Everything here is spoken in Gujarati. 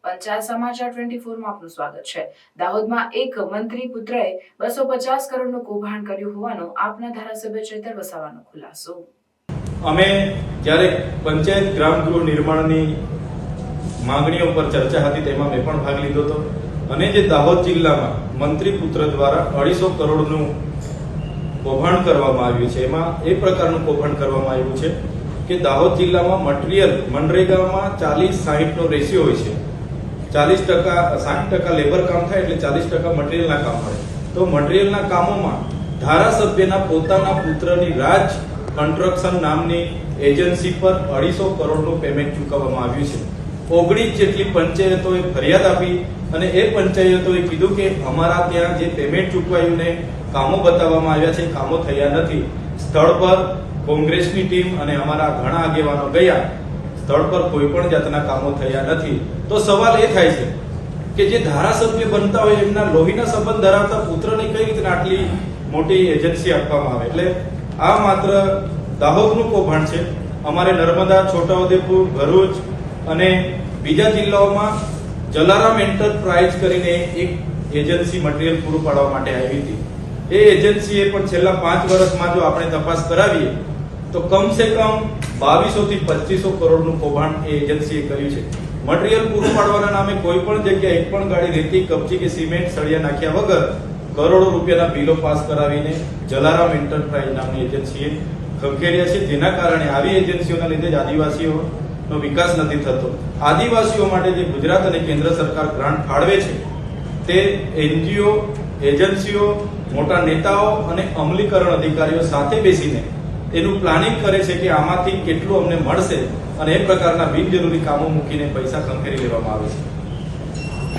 પંચાયત સમાચાર 24 માં આપનું સ્વાગત છે। દાહોદમાં એક મંત્રી પુત્રએ 250 કરોડનું કૌભાંડ કર્યું હોવાનો આપના ધારાસભ્ય ચેતર વસાવાનો ખુલાસો। અમે જ્યારે પંચાયત ગ્રામ ગૃહ નિર્માણની માંગણીઓ પર ચર્ચા હતી તેમાં મેં પણ ભાગ લીધો હતો અને જે દાહોદ જિલ્લામાં મંત્રી પુત્ર દ્વારા 250 કરોડનું કૌભાંડ કરવામાં આવ્યું છે એમાં એ પ્રકારનું કૌભાંડ કરવામાં આવ્યું છે કે દાહોદ જિલ્લામાં મટીરીયલ મનરેગામાં 40-60 નો રેશિયો હોય છે। 40% 60% લેબર કામ થાય એટલે 40% મટીરીયલના કામ મળે। તો મટીરીયલના કામોમાં ધારાસભ્યના પોતાના પુત્રની રાજ કન્સ્ટ્રક્શન નામની એજન્સી પર 250 કરોડનું પેમેન્ટ ચૂકવવામાં આવ્યું છે। 19 જેટલી પંચાયતોએ ફરિયાદ આપી અને એ પંચાયતોએ કીધું કે અમારા ત્યાં જે પેમેન્ટ ચૂકવાયું ને કામો બતાવવામાં આવ્યા છે કામો થયા નથી। સ્થળ પર કોંગ્રેસની ટીમ અને અમારા ઘણા આગેવાનો ગયા, સ્થળ પર કોઈ પણ જાતના કામો થયા નથી। તો સવાલ એ થાય છે કે જે ધારાસભ્ય બનતા હોય એમના લોહીના સંબંધ ધરાવતા પુત્રને કઈ રીતે આટલી મોટી એજન્સી આપવામાં આવે? એટલે આ માત્ર દાહોદનું કૌભાંડ છે। અમારે નર્મદા, છોટાઉદેપુર, ભરૂચ અને બીજા જિલ્લાઓમાં જલારામ એન્ટરપ્રાઇઝ કરીને એક એજન્સી મટીરીયલ પૂરું પાડવા માટે આવી હતી। એ એજન્સીએ પણ છેલ્લા 5 વર્ષમાં જો આપણે તપાસ કરાવીએ તો કમસે કમ 2200 થી 2500 કરોડનું કૌભાંડ એ એજન્સીએ કર્યું છે। મટીરીયલ પૂરું પાડવાના નામે કોઈ પણ જગ્યાએ એક પણ ગાડી રેતી, કપચી કે સિમેન્ટ સળિયા નાખ્યા વગર કરોડો રૂપિયાના બિલો પાસ કરાવીને જલારામ એન્ટરપ્રાઇઝ નામની એજન્સીએ ખંખેર્યા છે। જેના કારણે આવી એજન્સીઓના લીધે જ આદિવાસીઓનો વિકાસ નથી થતો। આદિવાસીઓ માટે જે ગુજરાત અને કેન્દ્ર સરકાર ગ્રાન્ટ ફાળવે છે તે એનજીઓ, એજન્સીઓ, મોટા નેતાઓ અને અમલીકરણ અધિકારીઓ સાથે બેસીને એનું પ્લાનિંગ કરે છે કે આમાંથી કેટલું અમને મળશે અને એ પ્રકારના બિનજરૂરી કામો મૂકીને પૈસા ખંખેરી લેવામાં આવે છે।